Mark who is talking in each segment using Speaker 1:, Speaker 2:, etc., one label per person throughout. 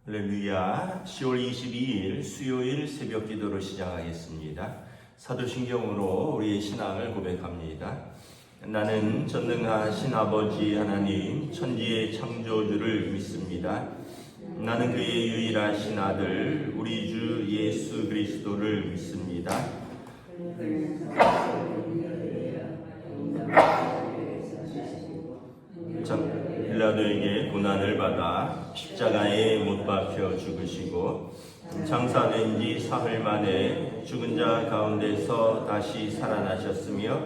Speaker 1: 할렐루야. 10월 22일 수요일 새벽 기도를 시작하겠습니다. 사도신경으로 우리의 신앙을 고백합니다. 나는 전능하신 아버지 하나님 천지의 창조주를 믿습니다. 나는 그의 유일하신 아들 우리 주 예수 그리스도를 믿습니다. 빌라도에게 고난을 받아 십자가에 못 박혀 죽으시고 장사된 지 사흘 만에 죽은 자 가운데서 다시 살아나셨으며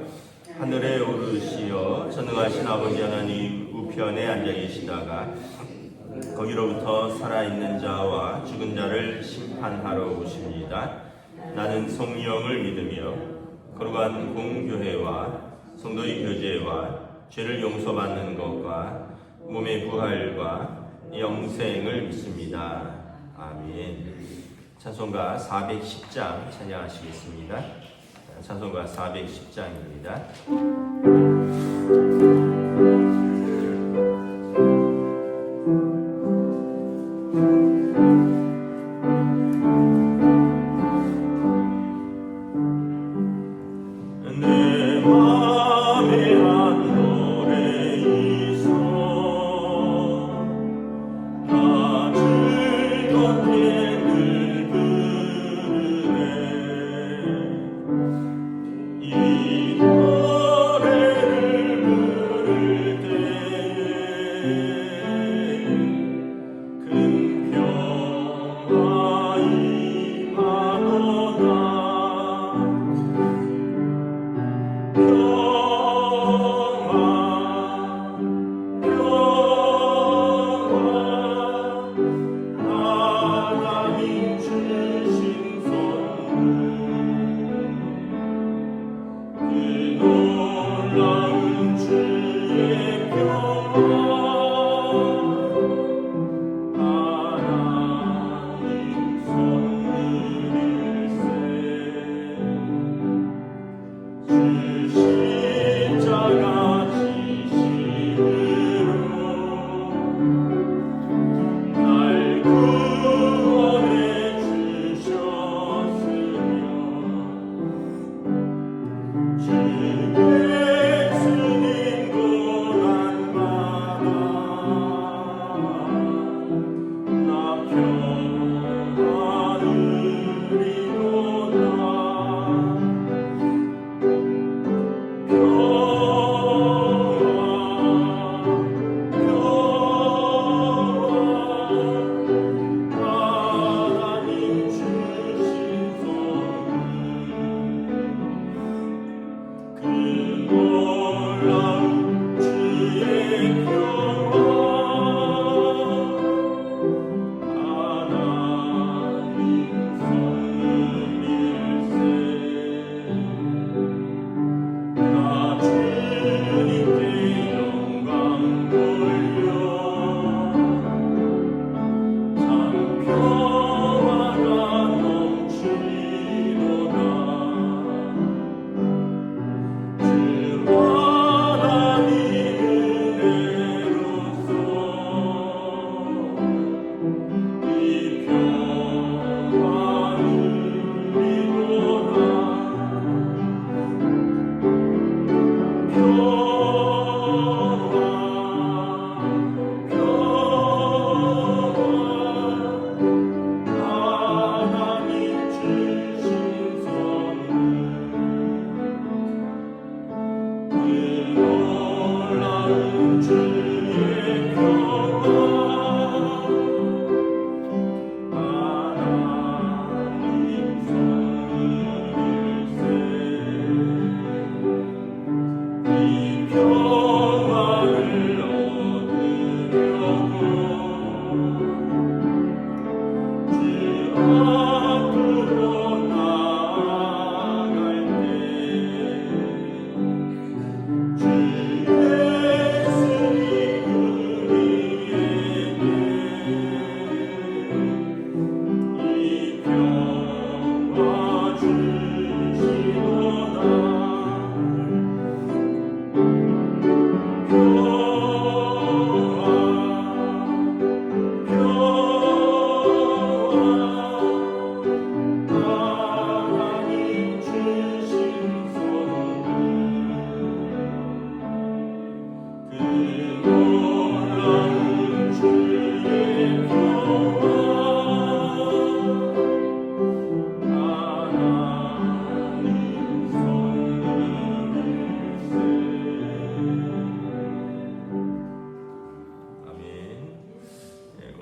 Speaker 1: 하늘에 오르시어 전능하신 아버지 하나님 우편에 앉아 계시다가 거기로부터 살아있는 자와 죽은 자를 심판하러 오십니다. 나는 성령을 믿으며 거룩한 공교회와 성도의 교제와 죄를 용서받는 것과 몸의 부활과 영생을 믿습니다. 아멘. 찬송가 410장 찬양하시겠습니다. 찬송가 410장입니다.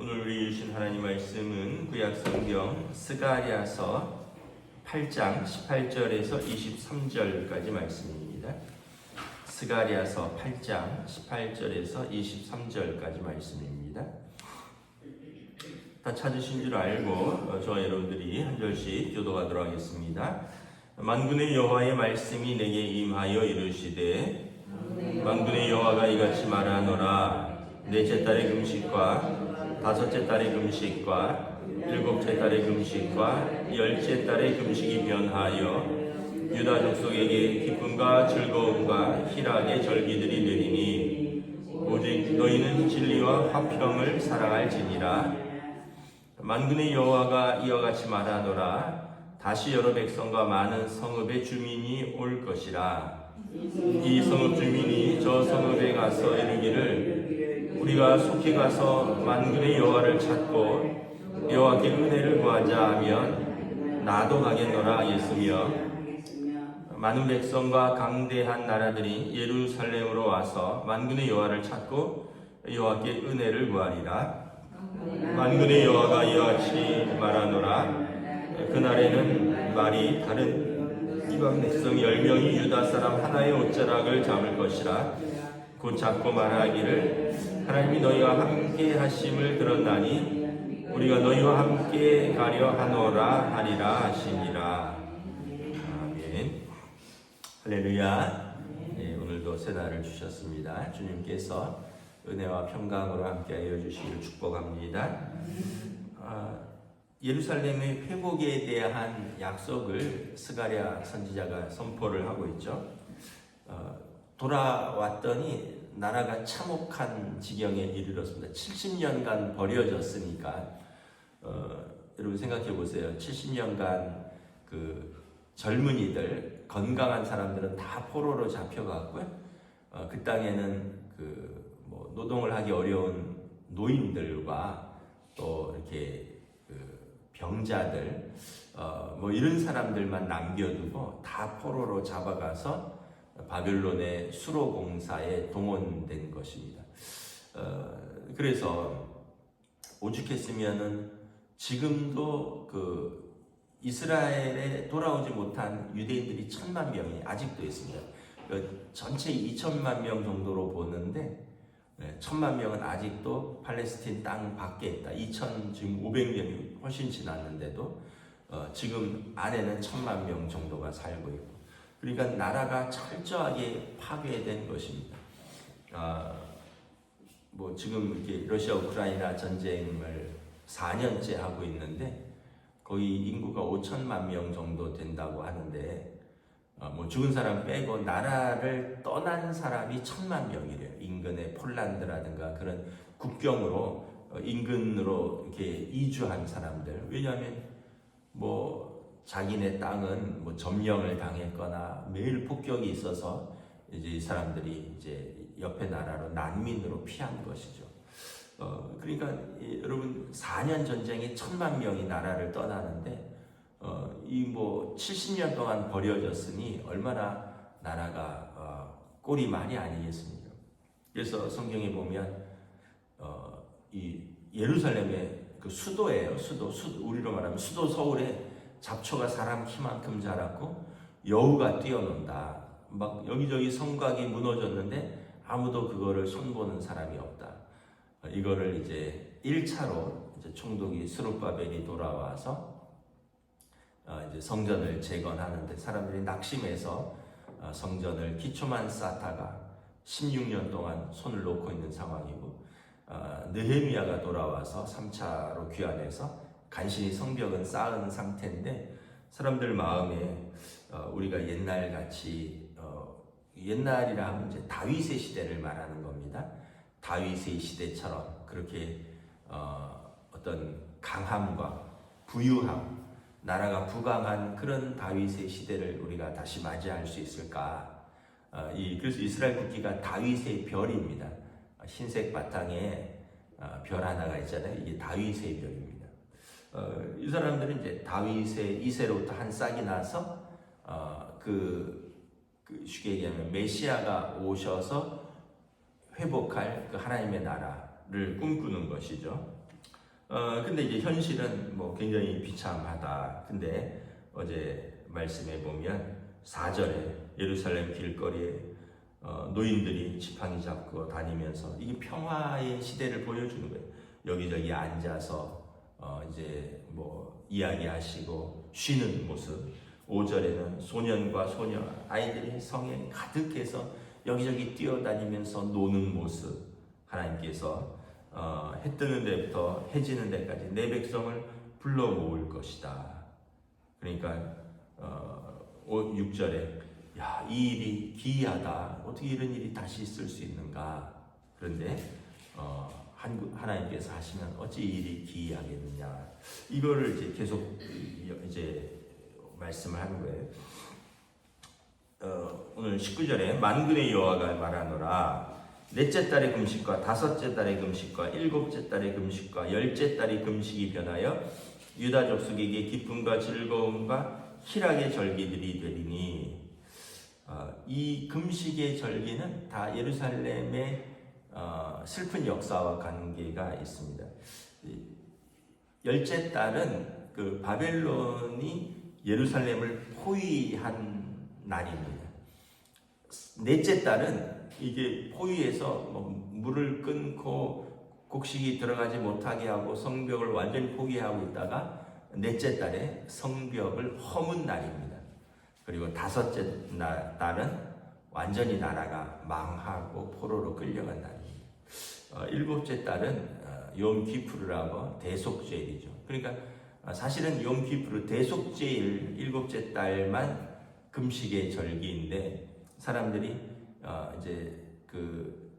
Speaker 1: 오늘 우리 주신 하나님 말씀은 구약 성경 스가랴서 8장 18절에서 23절까지 말씀입니다. 스가랴서 8장 18절에서 23절까지 말씀입니다. 다 찾으신 줄 알고 저와 여러분들이 한 절씩 교독하도록 하겠습니다. 만군의 여호와의 말씀이 내게 임하여 이르시되 만군의 여호와가 이같이 말하노라. 넷째 달의 금식과 다섯째 달의 금식과 일곱째 달의 금식과 열째 달의 금식이 변하여 유다 족속에게 기쁨과 즐거움과 희락의 절기들이 되리니 오직 너희는 진리와 화평을 사랑할지니라. 만군의 여호와가 이와 같이 말하노라. 다시 여러 백성과 많은 성읍의 주민이 올 것이라. 이 성읍 주민이 저 성읍에 가서 이르기를 우리가 속히 가서 만군의 여호와를 찾고 여호와께 은혜를 구하자 하면 나도 가겠노라 하겠으며 많은 백성과 강대한 나라들이 예루살렘으로 와서 만군의 여호와를 찾고 여호와께 은혜를 구하리라. 만군의 여호와가 이와 같이 말하노라. 그날에는 말이 다른 이방 백성 10명이 유다 사람 하나의 옷자락을 잡을 것이라. 곧 잡고 말하기를 하나님이 너희와 함께 하심을 들었나니 우리가 너희와 함께 가려 하노라 하리라 하시니라. 아멘. 할렐루야. 네, 오늘도 새 날을 주셨습니다. 주님께서 은혜와 평강으로 함께하여 주시기를 축복합니다. 예루살렘의 회복에 대한 약속을 스가랴 선지자가 선포를 하고 있죠. 돌아왔더니 나라가 참혹한 지경에 이르렀습니다. 70년간 버려졌으니까 여러분 생각해 보세요. 70년간 그 젊은이들, 건강한 사람들은 다 포로로 잡혀갔고요. 그 땅에는 뭐 노동을 하기 어려운 노인들과 또 이렇게 병자들, 뭐 이런 사람들만 남겨두고 다 포로로 잡아가서 바벨론의 수로 공사에 동원된 것입니다. 그래서 오죽했으면은 지금도 그 이스라엘에 돌아오지 못한 유대인들이 1000만 명이 아직도 있습니다. 전체 2천만 명 정도로 보는데 1000만 명은 아직도 팔레스틴 땅 밖에 있다. 지금 500명이 훨씬 지났는데도 지금 안에는 1000만 명 정도가 살고 있고, 그러니까 나라가 철저하게 파괴된 것입니다. 뭐 지금 이렇게 러시아 우크라이나 전쟁을 4년째 하고 있는데 거의 인구가 5천만 명 정도 된다고 하는데 뭐 죽은 사람 빼고 나라를 떠난 사람이 1000만 명이래요. 인근의 폴란드라든가 그런 국경으로 인근으로 이렇게 이주한 사람들. 왜냐하면 뭐 자기네 땅은 뭐 점령을 당했거나 매일 폭격이 있어서 이제 이 사람들이 이제 옆에 나라로 난민으로 피한 것이죠. 그러니까 여러분 4년 전쟁에 1000만 명이 나라를 떠나는데 이 뭐 70년 동안 버려졌으니 얼마나 나라가 꼴이 많이 아니겠습니까? 그래서 성경에 보면 이 예루살렘의 그 수도예요. 우리로 말하면 수도 서울에 잡초가 사람 키만큼 자랐고 여우가 뛰어논다. 막 여기저기 성곽이 무너졌는데 아무도 그거를 손보는 사람이 없다. 이거를 이제 1차로 이제 총독이 스룹바벨이 돌아와서 이제 성전을 재건하는데 사람들이 낙심해서 성전을 기초만 쌓다가 16년 동안 손을 놓고 있는 상황이고, 느헤미야가 돌아와서 3차로 귀환해서 간신히 성벽은 쌓은 상태인데 사람들 마음에 우리가 옛날같이 옛날이라 하면 이제 다윗의 시대를 말하는 겁니다. 다윗의 시대처럼 그렇게 어떤 강함과 부유함, 나라가 부강한 그런 다윗의 시대를 우리가 다시 맞이할 수 있을까? 그래서 이스라엘 국기가 다윗의 별입니다. 흰색 바탕에 별 하나가 있잖아요. 이게 다윗의 별입니다. 이 사람들은 이제 다윗의 이세로부터 한 싹이 나서 쉽게 얘기하면 메시아가 오셔서 회복할 그 하나님의 나라를 꿈꾸는 것이죠. 근데 이제 현실은 뭐 굉장히 비참하다. 근데 어제 말씀해 보면 4절에 예루살렘 길거리에 노인들이 지팡이 잡고 다니면서 이게 평화의 시대를 보여주는 거예요. 여기저기 앉아서 이제 뭐 이야기하시고 쉬는 모습. 5절에는 소년과 소녀 아이들이 성에 가득해서 여기저기 뛰어다니면서 노는 모습. 하나님께서 해 뜨는 데부터 해 지는 데까지 내 백성을 불러 모을 것이다. 그러니까 6절에 야, 이 일이 기이하다. 어떻게 이런 일이 다시 있을 수 있는가? 그런데 하나님께서 하시면 어찌 이 일이 기이하겠느냐? 이거를 이제 계속 이제 말씀을 하는 거예요. 오늘 19절에 만군의 여호와가 말하노라. 넷째 달의 금식과 다섯째 달의 금식과 일곱째 달의 금식과 열째 달의 금식이 변하여 유다 족속에게 기쁨과 즐거움과 희락의 절기들이 되리니, 이 금식의 절기는 다 예루살렘의 슬픈 역사와 관계가 있습니다. 열째 달은 그 바벨론이 예루살렘을 포위한 날입니다. 넷째 달은 이게 포위해서 뭐 물을 끊고 곡식이 들어가지 못하게 하고 성벽을 완전히 포기하고 있다가 넷째 달에 성벽을 허문 날입니다. 그리고 다섯째 달은 완전히 나라가 망하고 포로로 끌려간 날입니다. 일곱째 달은 욤 키푸르라고 대속죄일이죠. 그러니까 사실은 욤 키푸르 대속죄일 일곱째 달만 금식의 절기인데, 사람들이 이제 그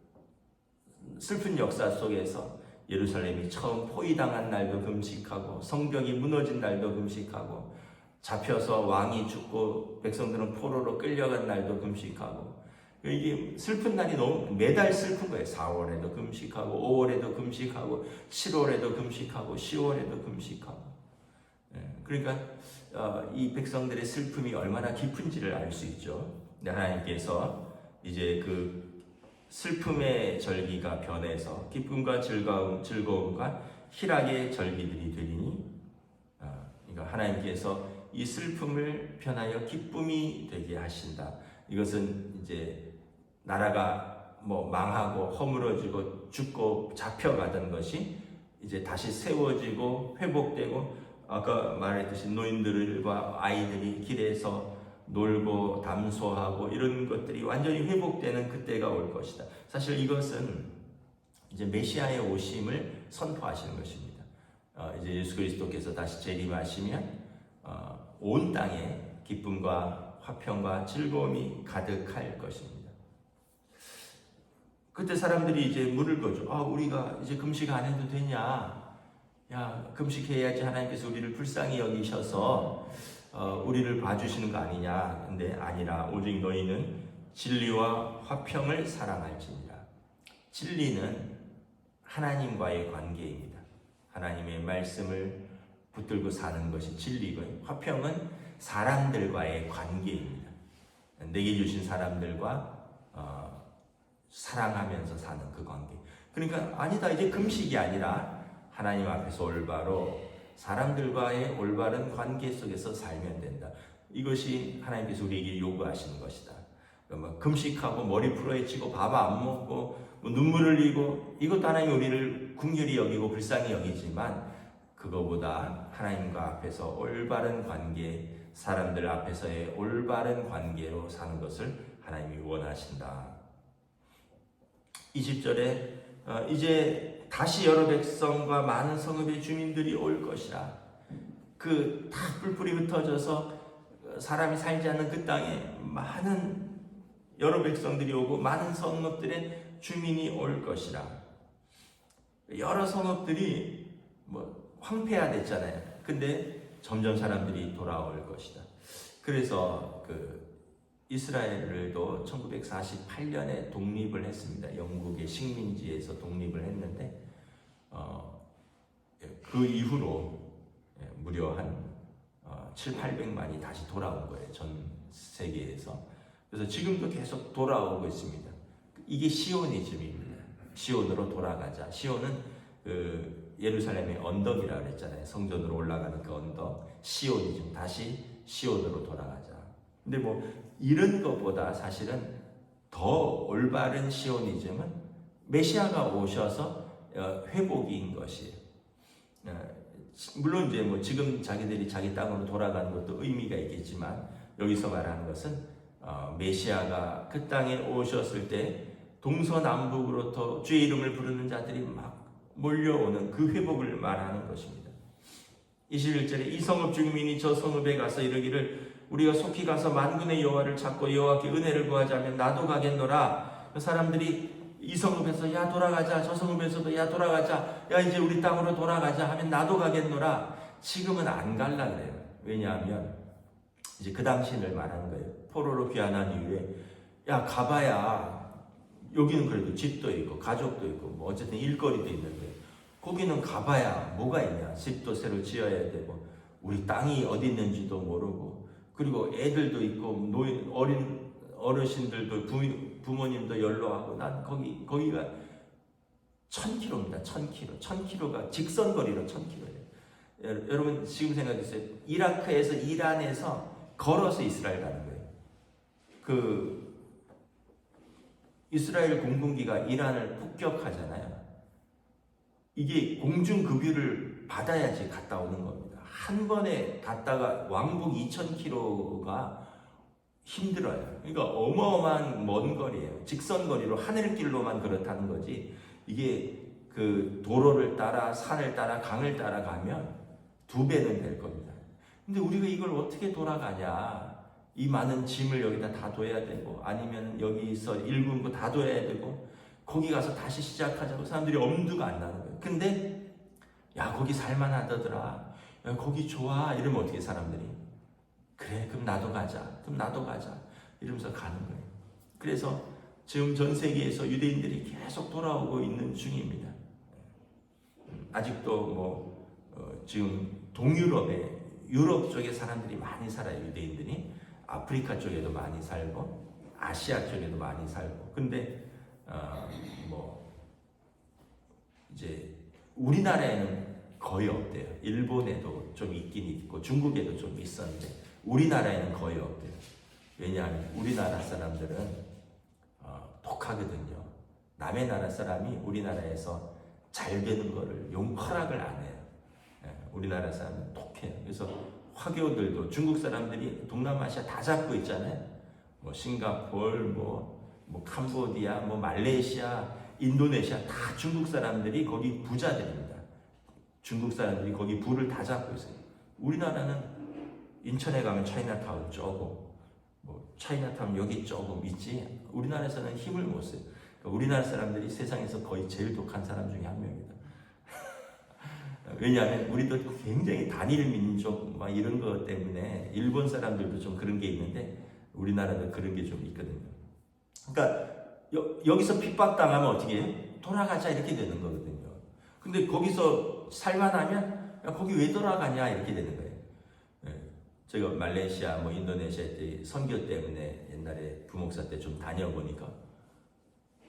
Speaker 1: 슬픈 역사 속에서 예루살렘이 처음 포위당한 날도 금식하고 성벽이 무너진 날도 금식하고 잡혀서 왕이 죽고 백성들은 포로로 끌려간 날도 금식하고, 이게 슬픈 날이 너무 매달 슬픈 거예요. 4월에도 금식하고 5월에도 금식하고 7월에도 금식하고 10월에도 금식하고. 그러니까 이 백성들의 슬픔이 얼마나 깊은지를 알 수 있죠. 하나님께서 이제 그 슬픔의 절기가 변해서 기쁨과 즐거움과 희락의 절기들이 되리니, 그러니까 하나님께서 이 슬픔을 변하여 기쁨이 되게 하신다. 이것은 이제 나라가 뭐 망하고 허물어지고 죽고 잡혀가던 것이 이제 다시 세워지고 회복되고, 아까 말했듯이 노인들과 아이들이 길에서 놀고 담소하고 이런 것들이 완전히 회복되는 그때가 올 것이다. 사실 이것은 이제 메시아의 오심을 선포하시는 것입니다. 이제 예수 그리스도께서 다시 재림하시면 온 땅에 기쁨과 화평과 즐거움이 가득할 것입니다. 그때 사람들이 이제 물을 거죠. 우리가 이제 금식 안 해도 되냐? 야, 금식해야지 하나님께서 우리를 불쌍히 여기셔서 우리를 봐주시는 거 아니냐. 근데 아니라 오직 너희는 진리와 화평을 사랑할지니라. 진리는 하나님과의 관계입니다. 하나님의 말씀을 붙들고 사는 것이 진리고요. 화평은 사람들과의 관계입니다. 내게 주신 사람들과 사랑하면서 사는 그 관계. 그러니까 아니다, 이제 금식이 아니라 하나님 앞에서 올바로 사람들과의 올바른 관계 속에서 살면 된다. 이것이 하나님께서 우리에게 요구하시는 것이다. 그러니까 금식하고 머리 풀어헤치고 밥 안 먹고 눈물을 흘리고, 이것도 하나님이 우리를 긍휼히 여기고 불쌍히 여기지만, 그거보다 하나님과 앞에서 올바른 관계, 사람들 앞에서의 올바른 관계로 사는 것을 하나님이 원하신다. 20절에 이제 다시 여러 백성과 많은 성읍의 주민들이 올 것이라. 그 다 뿔뿔이 흩어져서 사람이 살지 않는 그 땅에 많은 여러 백성들이 오고 많은 성읍들의 주민이 올 것이라. 여러 성읍들이 뭐 황폐화됐잖아요. 근데 점점 사람들이 돌아올 것이다. 그래서 그 이스라엘도 1948년에 독립을 했습니다. 영국의 식민지에서 독립을 했는데 그 이후로 무려 한 700~800만이 다시 돌아온 거예요. 전 세계에서. 그래서 지금도 계속 돌아오고 있습니다. 이게 시오니즘입니다. 시온으로 돌아가자. 시온은 그 예루살렘의 언덕이라 그랬잖아요. 성전으로 올라가는 그 언덕, 시온이즘, 다시 시온으로 돌아가자. 근데 뭐 이런 것보다 사실은 더 올바른 시오니즘은 메시아가 오셔서 회복인 것이에요. 물론 이제 뭐 지금 자기들이 자기 땅으로 돌아가는 것도 의미가 있겠지만 여기서 말하는 것은 메시아가 그 땅에 오셨을 때 동서남북으로부터 주의 이름을 부르는 자들이 막 몰려오는 그 회복을 말하는 것입니다. 21절에 이 성읍 주민이 저 성읍에 가서 이르기를 우리가 속히 가서 만군의 여호와를 찾고 여호와께 은혜를 구하자면 나도 가겠노라. 그 사람들이 이 성읍에서 야 돌아가자, 저 성읍에서도 야 돌아가자, 야 이제 우리 땅으로 돌아가자 하면 나도 가겠노라. 지금은 안 갈라 그래요. 왜냐하면 이제 그 당시를 말하는 거예요. 포로로 귀환한 이후에 야 가봐야 여기는 그래도 집도 있고 가족도 있고 뭐 어쨌든 일거리도 있는데 거기는 가봐야 뭐가 있냐. 집도 새로 지어야 되고 우리 땅이 어디 있는지도 모르고 그리고 애들도 있고 어린 어르신들도 부모님도 연로하고 난 거기가 1000km입니다. 1000km가 직선거리로 1000km예요. 여러분 지금 생각해보세요. 이라크에서 이란에서 걸어서 이스라엘 가는 거예요. 그 이스라엘 공군기가 이란을 폭격하잖아요. 이게 공중급유를 받아야지 갔다 오는 겁니다. 한 번에 갔다가 왕복 2000km가 힘들어요. 그러니까 어마어마한 먼 거리예요. 직선거리로 하늘길로만 그렇다는 거지 이게 그 도로를 따라 산을 따라 강을 따라 가면 2배는 될 겁니다. 근데 우리가 이걸 어떻게 돌아가냐. 이 많은 짐을 여기다 다 둬야 되고 아니면 여기서 일군고 다 둬야 되고 거기 가서 다시 시작하자고 사람들이 엄두가 안 나는 거예요. 근데 야 거기 살만하더라. 야 거기 좋아. 이러면 어떻게 사람들이 그래 그럼 나도 가자. 이러면서 가는 거예요. 그래서 지금 전 세계에서 유대인들이 계속 돌아오고 있는 중입니다. 아직도 뭐 지금 동유럽에 유럽 쪽에 사람들이 많이 살아요. 유대인들이 아프리카 쪽에도 많이 살고 아시아 쪽에도 많이 살고 근데 뭐 이제 우리나라에는 거의 없대요. 일본에도 좀 있긴 있고 중국에도 좀 있었는데 우리나라에는 거의 없대요. 왜냐하면 우리나라 사람들은 독하거든요. 남의 나라 사람이 우리나라에서 잘 되는 거를 허락을 안 해요. 우리나라 사람은 독해요. 그래서 화교들도 중국 사람들이 동남아시아 다 잡고 있잖아요. 뭐 싱가포르, 뭐 캄보디아, 뭐 말레이시아, 인도네시아 다 중국 사람들이 거기 부자들입니다. 중국 사람들이 거기 부를 다 잡고 있어요. 우리나라는 인천에 가면 차이나타운 조금, 뭐 차이나타운 여기 조금 있지. 우리나라에서는 힘을 못 써요. 그러니까 우리나라 사람들이 세상에서 거의 제일 독한 사람 중에 한 명입니다. 왜냐하면 우리도 굉장히 단일 민족 막 이런 것 때문에 일본 사람들도 좀 그런 게 있는데 우리나라도 그런 게 좀 있거든요. 그러니까 여기서 핍박당하면 어떻게 해요? 돌아가자 이렇게 되는 거거든요. 근데 거기서 살만하면 야, 거기 왜 돌아가냐 이렇게 되는 거예요. 제가 말레이시아, 뭐 인도네시아 때 선교 때문에 옛날에 부목사 때 좀 다녀보니까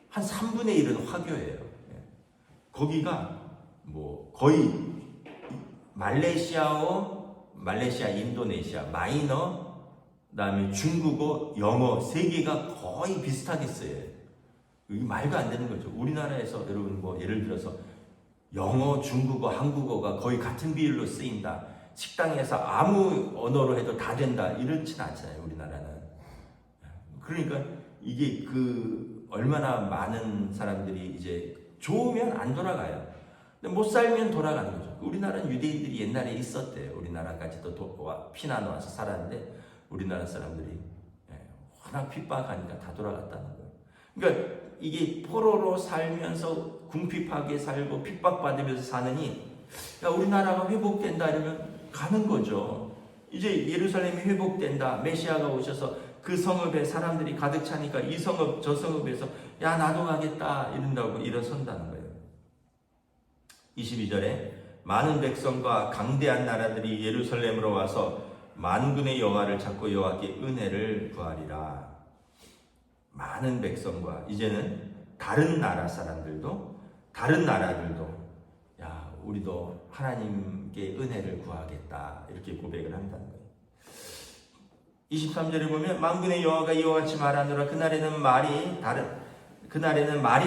Speaker 1: 한 3분의 1은 화교예요. 거기가 뭐 거의 말레이시아, 인도네시아, 마이너, 그다음에 중국어, 영어 세 개가 거의 비슷하게 써요. 이게 말도 안 되는 거죠. 우리나라에서 여러분 뭐 예를 들어서 영어, 중국어, 한국어가 거의 같은 비율로 쓰인다. 식당에서 아무 언어로 해도 다 된다. 이렇진 않잖아요. 우리나라는. 그러니까 이게 그 얼마나 많은 사람들이 이제 좋으면 안 돌아가요. 근데 못 살면 돌아가는 거죠. 우리나라는 유대인들이 옛날에 있었대요. 우리나라까지도 피난 와서 살았는데 우리나라 사람들이 워낙 핍박하니까 다 돌아갔다는 거예요. 그러니까 이게 포로로 살면서 궁핍하게 살고 핍박받으면서 사느니 야 우리나라가 회복된다 이러면 가는 거죠. 이제 예루살렘이 회복된다. 메시아가 오셔서 그 성읍에 사람들이 가득 차니까 이 성읍 저 성읍에서 야 나도 가겠다 이런다고 일어선다는 거예요. 22절에 많은 백성과 강대한 나라들이 예루살렘으로 와서 만군의 여호와를 찾고 여호와께 은혜를 구하리라. 많은 백성과 이제는 다른 나라들도 야 우리도 하나님께 은혜를 구하겠다 이렇게 고백을 한다는 거예요. 23절에 보면 만군의 여호와가 이와 같이 말하노라. 그날에는 말이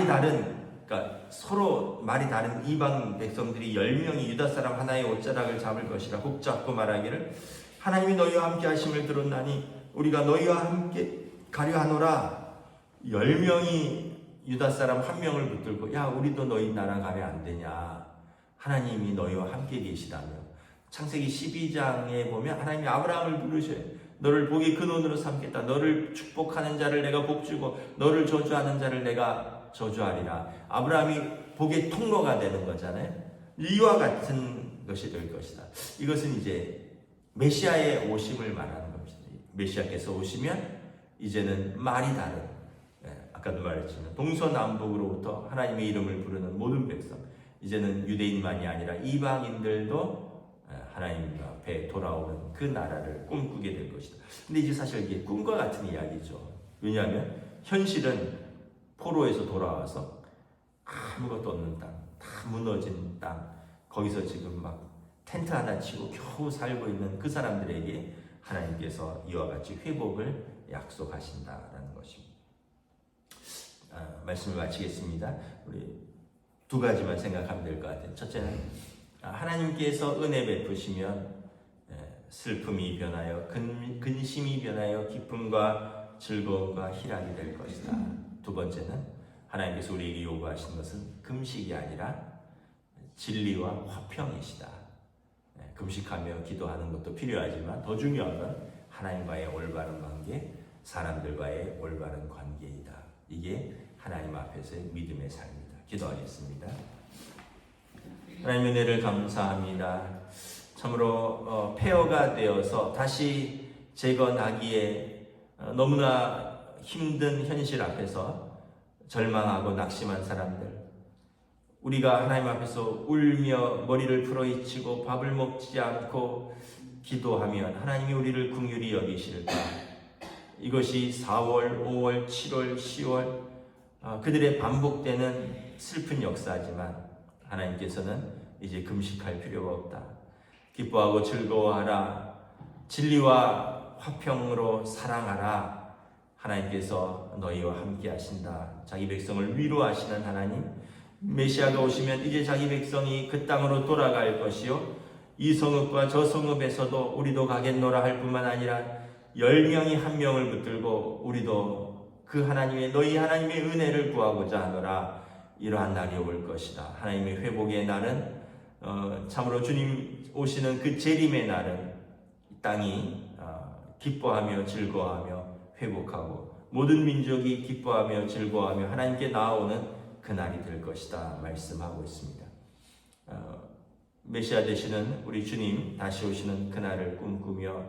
Speaker 1: 다른 그러니까 서로 말이 다른 이방 백성들이 10명이 유다 사람 하나의 옷자락을 잡을 것이라 혹 잡고 말하기를 하나님이 너희와 함께 하심을 들었나니 우리가 너희와 함께 가려 하노라. 10명이 유다 사람 1명을 붙들고 야 우리도 너희 나라 가면 안 되냐. 하나님이 너희와 함께 계시다며. 창세기 12장에 보면 하나님이 아브라함을 부르셔요. 너를 복의 근원으로 삼겠다. 너를 축복하는 자를 내가 복주고 너를 저주하는 자를 내가 저주하리라. 아브라함이 복의 통로가 되는 거잖아요. 이와 같은 것이 될 것이다. 이것은 이제 메시아의 오심을 말하는 겁니다. 메시아께서 오시면 이제는 말이 다른, 아까도 말했지만 동서남북으로부터 하나님의 이름을 부르는 모든 백성, 이제는 유대인만이 아니라 이방인들도 하나님 앞에 돌아오는 그 나라를 꿈꾸게 될 것이다. 근데 이제 사실 이게 꿈과 같은 이야기죠. 왜냐하면 현실은 포로에서 돌아와서 아무것도 없는 땅, 다 무너진 땅, 거기서 지금 막 텐트 하나 치고 겨우 살고 있는 그 사람들에게 하나님께서 이와 같이 회복을 약속하신다라는 것입니다. 말씀을 마치겠습니다. 우리 두 가지만 생각하면 될 것 같아요. 첫째는 하나님께서 은혜 베푸시면 슬픔이 변하여 근심이 변하여 기쁨과 즐거움과 희락이 될 것이다. 두 번째는 하나님께서 우리에게 요구하신 것은 금식이 아니라 진리와 화평이시다. 금식하며 기도하는 것도 필요하지만 더 중요한 건 하나님과의 올바른 관계, 사람들과의 올바른 관계이다. 이게 하나님 앞에서의 믿음의 삶이다. 기도하겠습니다. 하나님의 은혜를 감사합니다. 참으로 폐허가 되어서 다시 재건하기에 너무나 힘든 현실 앞에서 절망하고 낙심한 사람들, 우리가 하나님 앞에서 울며 머리를 풀어헤치고 밥을 먹지 않고 기도하면 하나님이 우리를 긍휼히 여기실까? 이것이 4월, 5월, 7월, 10월 그들의 반복되는 슬픈 역사지만 하나님께서는 이제 금식할 필요가 없다. 기뻐하고 즐거워하라. 진리와 화평으로 사랑하라. 하나님께서 너희와 함께 하신다. 자기 백성을 위로하시는 하나님, 메시아가 오시면 이제 자기 백성이 그 땅으로 돌아갈 것이요 이 성읍과 저 성읍에서도 우리도 가겠노라 할 뿐만 아니라 10명이 1명을 붙들고 우리도 그 하나님의 너희 하나님의 은혜를 구하고자 하노라. 이러한 날이 올 것이다. 하나님의 회복의 날은 참으로 주님 오시는 그 재림의 날은 땅이 기뻐하며 즐거워하며 회복하고 모든 민족이 기뻐하며 즐거워하며 하나님께 나아오는 그날이 될 것이다 말씀하고 있습니다. 메시아 되시는 우리 주님 다시 오시는 그날을 꿈꾸며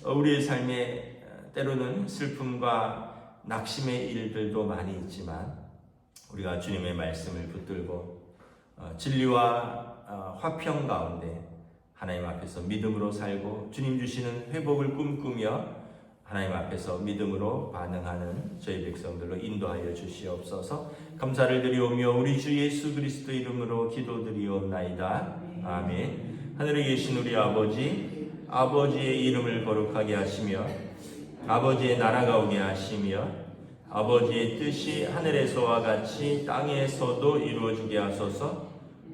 Speaker 1: 우리의 삶에 때로는 슬픔과 낙심의 일들도 많이 있지만 우리가 주님의 말씀을 붙들고 진리와 화평 가운데 하나님 앞에서 믿음으로 살고 주님 주시는 회복을 꿈꾸며 하나님 앞에서 믿음으로 반응하는 저희 백성들로 인도하여 주시옵소서. 감사를 드리오며 우리 주 예수 그리스도 이름으로 기도드리옵나이다. 아멘. 하늘에 계신 우리 아버지, 아버지의 이름을 거룩하게 하시며 아버지의 나라가 오게 하시며 아버지의 뜻이 하늘에서와 같이 땅에서도 이루어지게 하소서.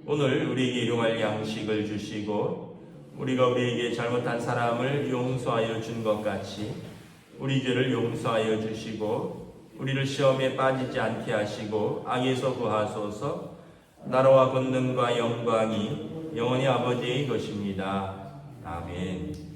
Speaker 1: 오늘 우리에게 일용할 양식을 주시고 우리가 우리에게 잘못한 사람을 용서하여 준 것 같이 우리 죄를 용서하여 주시고 우리를 시험에 빠지지 않게 하시고 악에서 구하소서. 나라와 권능과 영광이 영원히 아버지의 것입니다. 아멘.